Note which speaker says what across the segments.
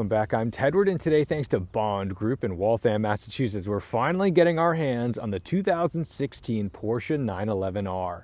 Speaker 1: back. I'm Tedward, and today, thanks to Bond Group in Waltham, Massachusetts, we're finally getting our hands on the 2016 Porsche 911R.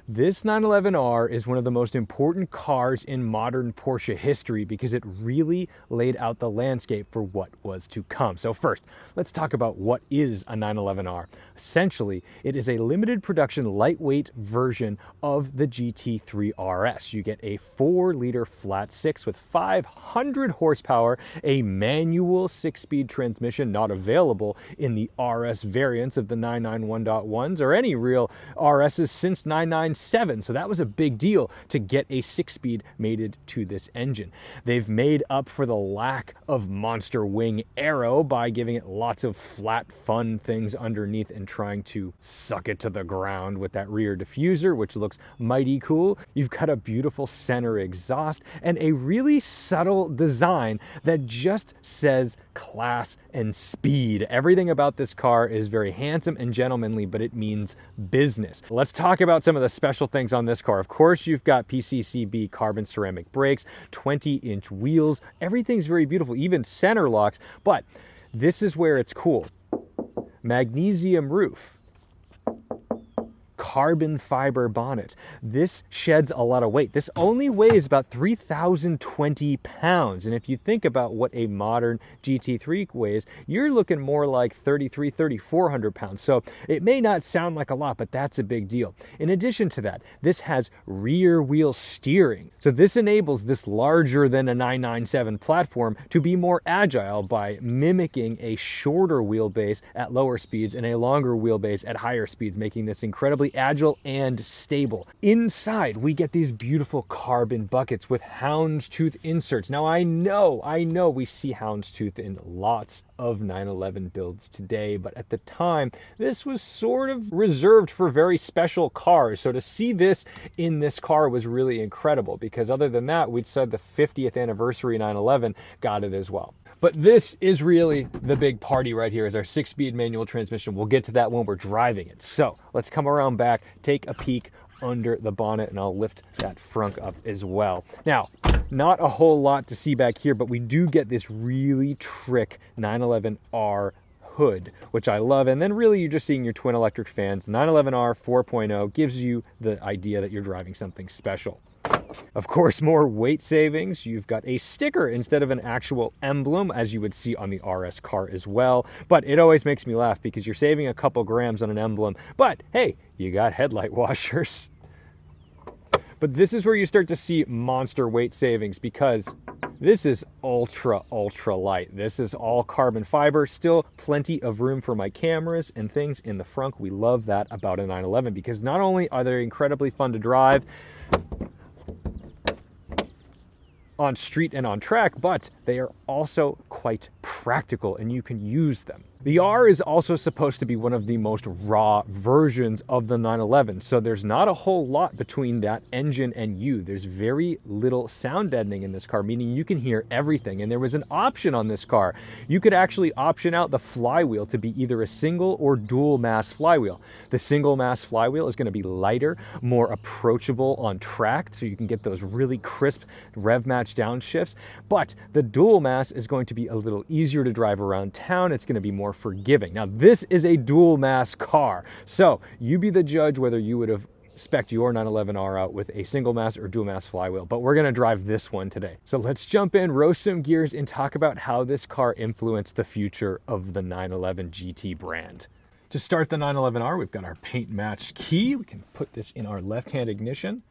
Speaker 1: This 911R is one of the most important cars in modern Porsche history because it really laid out the landscape for what was to come. So first, let's talk about what is a 911R. Essentially, it is a limited production lightweight version of the GT3 RS. You get a 4-liter flat six with 500 horsepower, a manual 6-speed transmission not available in the RS variants of the 991.1s or any real RSs since 997. So that was a big deal to get a 6-speed mated to this engine. They've made up for the lack of monster wing aero by giving it lots of flat, fun things underneath and trying to suck it to the ground with that rear diffuser, which looks mighty cool. You've got a beautiful center exhaust and a really subtle design that just says class and speed. Everything about this car is very handsome and gentlemanly, but it means business. Let's talk about some of the special things on this car. Of course, you've got PCCB carbon ceramic brakes, 20-inch wheels. Everything's very beautiful, even center locks, but this is where it's cool. Magnesium roof. Carbon fiber bonnet. This sheds a lot of weight. This only weighs about 3,020 pounds. And if you think about what a modern GT3 weighs, you're looking more like 3,400 pounds. So it may not sound like a lot, but that's a big deal. In addition to that, this has rear wheel steering. So this enables this larger than a 997 platform to be more agile by mimicking a shorter wheelbase at lower speeds and a longer wheelbase at higher speeds, making this incredibly agile and stable. Inside, we get these beautiful carbon buckets with houndstooth inserts. Now, I know we see houndstooth in lots of 911 builds today, but at the time, this was sort of reserved for very special cars. So to see this in this car was really incredible because other than that, we'd said the 50th anniversary 911 got it as well. But this is really the big party right here is our 6-speed manual transmission. We'll get to that when we're driving it. So let's come around back, take a peek under the bonnet, and I'll lift that front up as well. Now, not a whole lot to see back here, but we do get this really trick 911R hood, which I love. And then really you're just seeing your twin electric fans. 911R 4.0 gives you the idea that you're driving something special. Of course, more weight savings. You've got a sticker instead of an actual emblem, as you would see on the RS car as well. But it always makes me laugh because you're saving a couple grams on an emblem. But hey, you got headlight washers. But this is where you start to see monster weight savings because this is ultra light. This is all carbon fiber, still plenty of room for my cameras and things in the front. We love that about a 911 because not only are they incredibly fun to drive on street and on track, but they are also quite practical and you can use them. The R is also supposed to be one of the most raw versions of the 911, so there's not a whole lot between that engine and you. There's very little sound deadening in this car, meaning you can hear everything. And there was an option on this car. You could actually option out the flywheel to be either a single or dual mass flywheel. The single mass flywheel is going to be lighter, more approachable on track, so you can get those really crisp rev match downshifts. But the dual mass is going to be a little easier to drive around town. It's going to be more forgiving. Now, this is a dual mass car, so you be the judge whether you would have spec'd your 911R out with a single mass or dual mass flywheel, but we're going to drive this one today. So let's jump in, roast some gears, and talk about how this car influenced the future of the 911 GT brand. To start the 911R, we've got our paint matched key. We can put this in our left-hand ignition.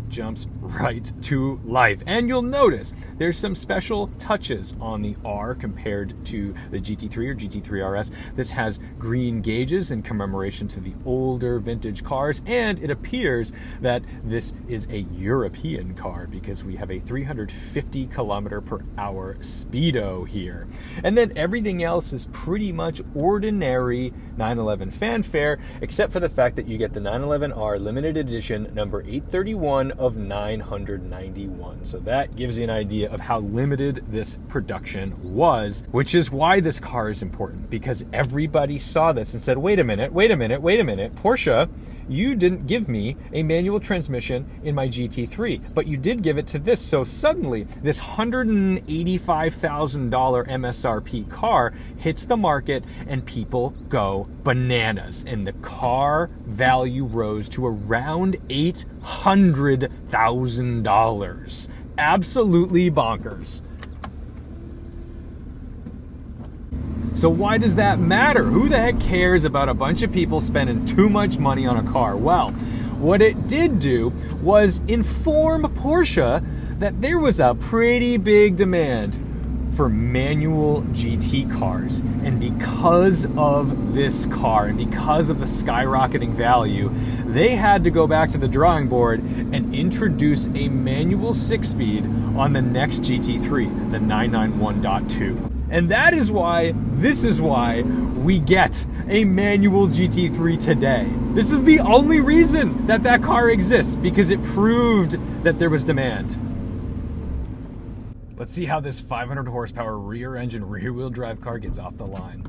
Speaker 1: Jumps right to life. And you'll notice there's some special touches on the R compared to the GT3 or GT3 RS. This has green gauges in commemoration to the older vintage cars, and it appears that this is a European car because we have a 350 kilometer per hour speedo here. And then everything else is pretty much ordinary 911 fanfare, except for the fact that you get the 911R limited edition number 831 of 991. So that gives you an idea of how limited this production was, which is why this car is important, because everybody saw this and said, wait a minute, Porsche, you didn't give me a manual transmission in my GT3, but you did give it to this. So suddenly, this $185,000 MSRP car hits the market and people go bananas. And the car value rose to around $800,000. Absolutely bonkers. So why does that matter? Who the heck cares about a bunch of people spending too much money on a car? Well, what it did do was inform Porsche that there was a pretty big demand for manual GT cars. And because of this car and because of the skyrocketing value, they had to go back to the drawing board and introduce a manual 6-speed on the next GT3, the 991.2. And this is why we get a manual GT3 today. This is the only reason that that car exists, because it proved that there was demand. Let's see how this 500 horsepower rear engine, rear wheel drive car gets off the line.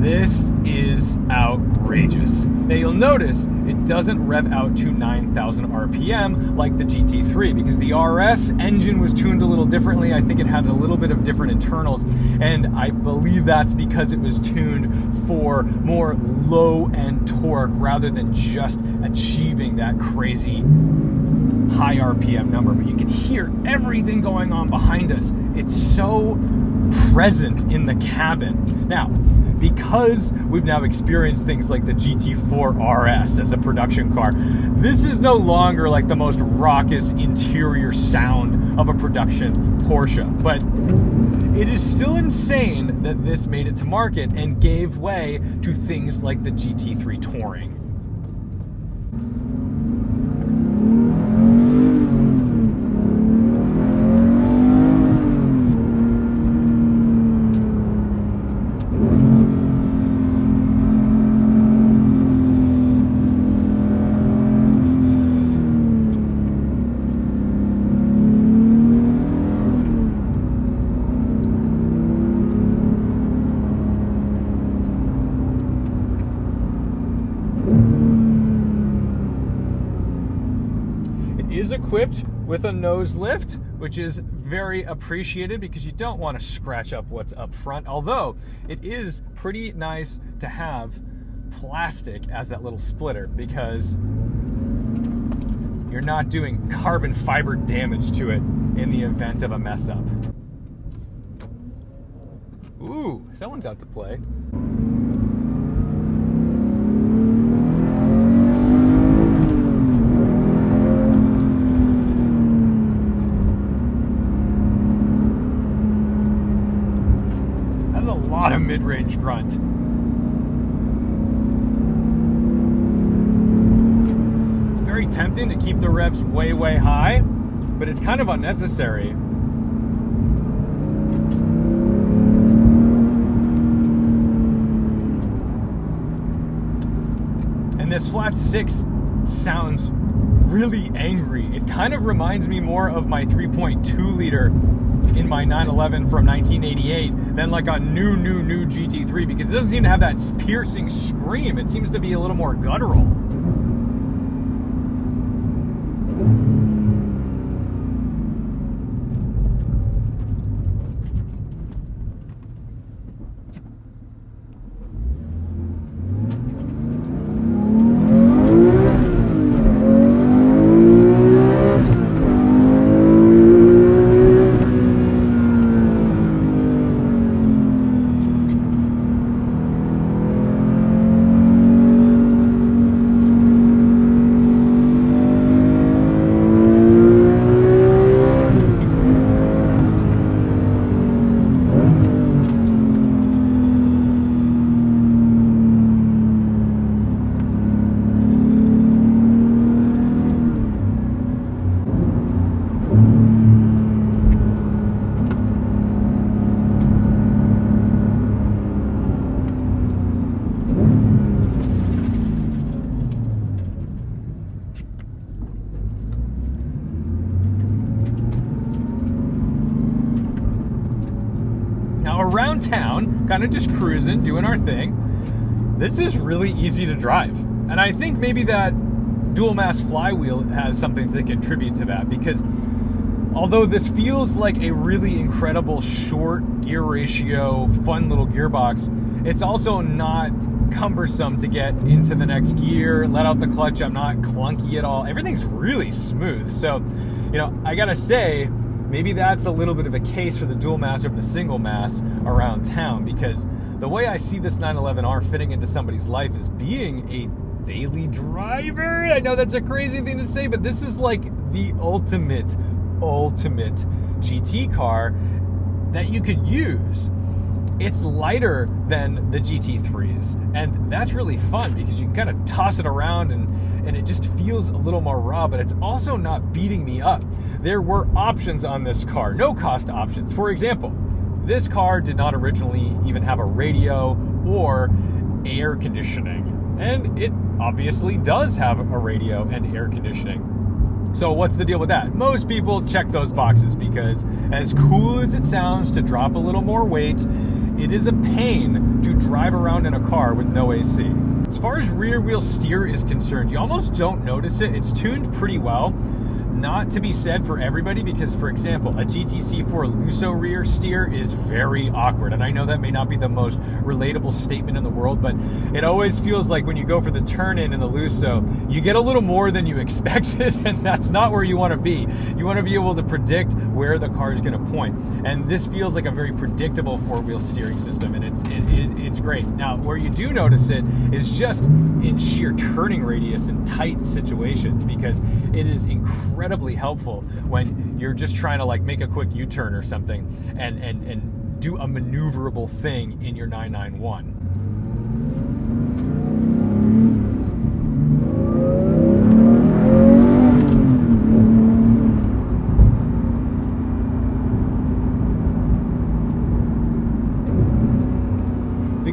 Speaker 1: This is outrageous. Now you'll notice it doesn't rev out to 9,000 RPM like the GT3, because the RS engine was tuned a little differently. I think it had a little bit of different internals, and I believe that's because it was tuned for more low-end torque rather than just achieving that crazy high RPM number. But you can hear everything going on behind us. It's so present in the cabin. Now, because we've now experienced things like the GT4 RS as a production car, this is no longer like the most raucous interior sound of a production Porsche. But it is still insane that this made it to market and gave way to things like the GT3 Touring. Is equipped with a nose lift, which is very appreciated because you don't want to scratch up what's up front, although it is pretty nice to have plastic as that little splitter, because you're not doing carbon fiber damage to it in the event of a mess up. Ooh, someone's out to play. A lot of mid-range grunt. It's very tempting to keep the revs way, way high, but it's kind of unnecessary. And this flat 6 sounds really angry. It kind of reminds me more of my 3.2 liter in my 911 from 1988 than like a new GT3, because it doesn't seem to have that piercing scream. It seems to be a little more guttural. around town, kind of just cruising, doing our thing, this is really easy to drive. And I think maybe that dual mass flywheel has something to contribute to that, because although this feels like a really incredible short gear ratio, fun little gearbox, it's also not cumbersome to get into the next gear, let out the clutch. I'm not clunky at all. Everything's really smooth. So, I gotta say, maybe that's a little bit of a case for the dual mass over the single mass around town, because the way I see this 911R fitting into somebody's life is being a daily driver. I know that's a crazy thing to say, but this is like the ultimate GT car that you could use. It's lighter than the GT3s, and that's really fun because you can kind of toss it around and it just feels a little more raw, but it's also not beating me up. There were options on this car, no cost options. For example, this car did not originally even have a radio or air conditioning, and it obviously does have a radio and air conditioning. So what's the deal with that? Most people check those boxes because, as cool as it sounds to drop a little more weight, it is a pain to drive around in a car with no AC. As far as rear wheel steer is concerned, you almost don't notice it. It's tuned pretty well. Not to be said for everybody, because, for example, a GTC4 Lusso rear steer is very awkward. And I know that may not be the most relatable statement in the world, but it always feels like when you go for the turn-in the Lusso, you get a little more than you expected, and that's not where you want to be. You want to be able to predict where the car is going to point. And this feels like a very predictable four-wheel steering system, and it's great. Now, where you do notice it is just in sheer turning radius in tight situations, because it is incredibly helpful when you're just trying to like make a quick U-turn or something and do a maneuverable thing in your 991.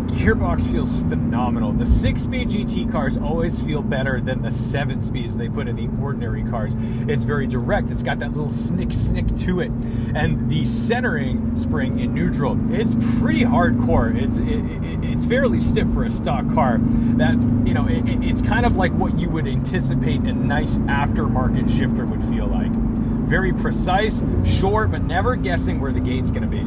Speaker 1: Gearbox feels phenomenal. The 6-speed GT cars always feel better than the 7 speeds they put in the ordinary cars. It's very direct. It's got that little snick to it. And the centering spring in neutral, it's pretty hardcore. It's fairly stiff for a stock car. That, it's kind of like what you would anticipate a nice aftermarket shifter would feel like. Very precise, short, but never guessing where the gate's going to be.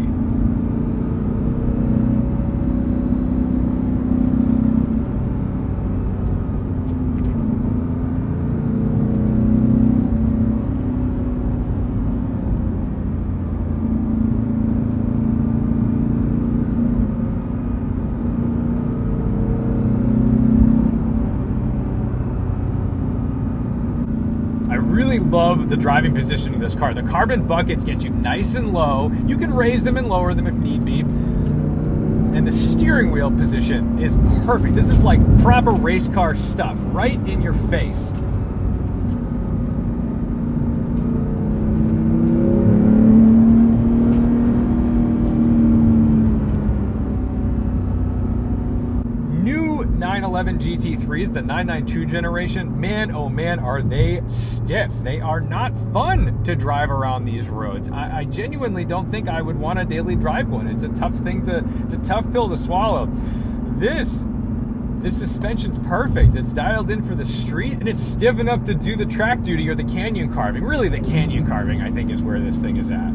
Speaker 1: Love the driving position of this car. The carbon buckets get you nice and low. You can raise them and lower them if need be. And the steering wheel position is perfect. This is like proper race car stuff, right in your face. New 911 GT3s, the 992 generation, man, oh man, are they stiff. They are not fun to drive around these roads. I genuinely don't think I would want to daily drive one. It's a tough thing it's a tough pill to swallow. This suspension's perfect. It's dialed in for the street, and it's stiff enough to do the track duty or the canyon carving. Really, the canyon carving, I think, is where this thing is at.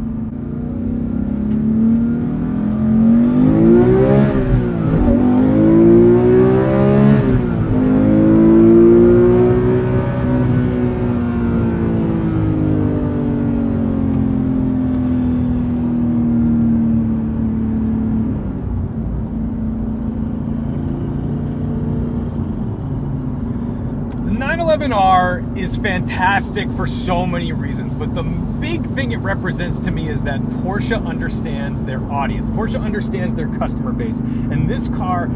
Speaker 1: The 911R is fantastic for so many reasons, but the big thing it represents to me is that Porsche understands their audience. Porsche understands their customer base, and this car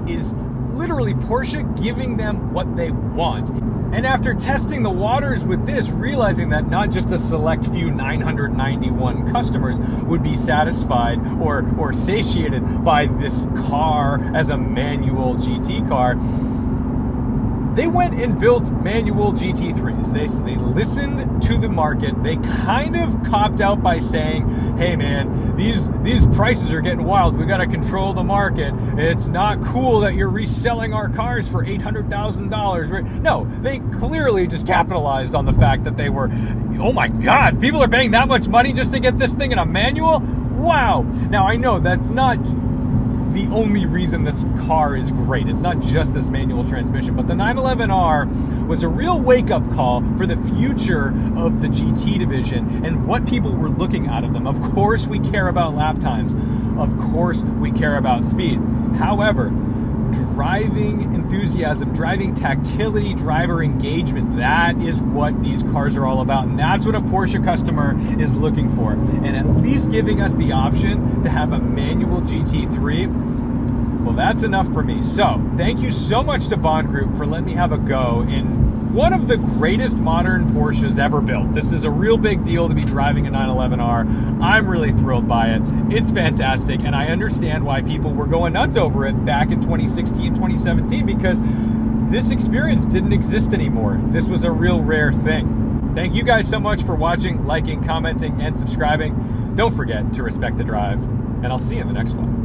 Speaker 1: is literally Porsche giving them what they want. And after testing the waters with this, realizing that not just a select few 991 customers would be satisfied or satiated by this car as a manual GT car, they went and built manual GT3s. They listened to the market. They kind of copped out by saying, hey man, these prices are getting wild. We got to control the market. It's not cool that you're reselling our cars for $800,000. Right? No, they clearly just capitalized on the fact that they were, oh my God, people are paying that much money just to get this thing in a manual? Wow. Now I know that's not the only reason this car is great. It's not just this manual transmission, but the 911R was a real wake-up call for the future of the GT division and what people were looking out of them. Of course, we care about lap times. Of course, we care about speed. However, driving enthusiasm, driving tactility, driver engagement, that is what these cars are all about. And that's what a Porsche customer is looking for. And at least giving us the option to have a manual GT3, well, that's enough for me. So thank you so much to Bond Group for letting me have a go in one of the greatest modern Porsches ever built. This is a real big deal to be driving a 911R. I'm really thrilled by it. It's fantastic, and I understand why people were going nuts over it back in 2016, 2017, because this experience didn't exist anymore. This was a real rare thing. Thank you guys so much for watching, liking, commenting, and subscribing. Don't forget to respect the drive, and I'll see you in the next one.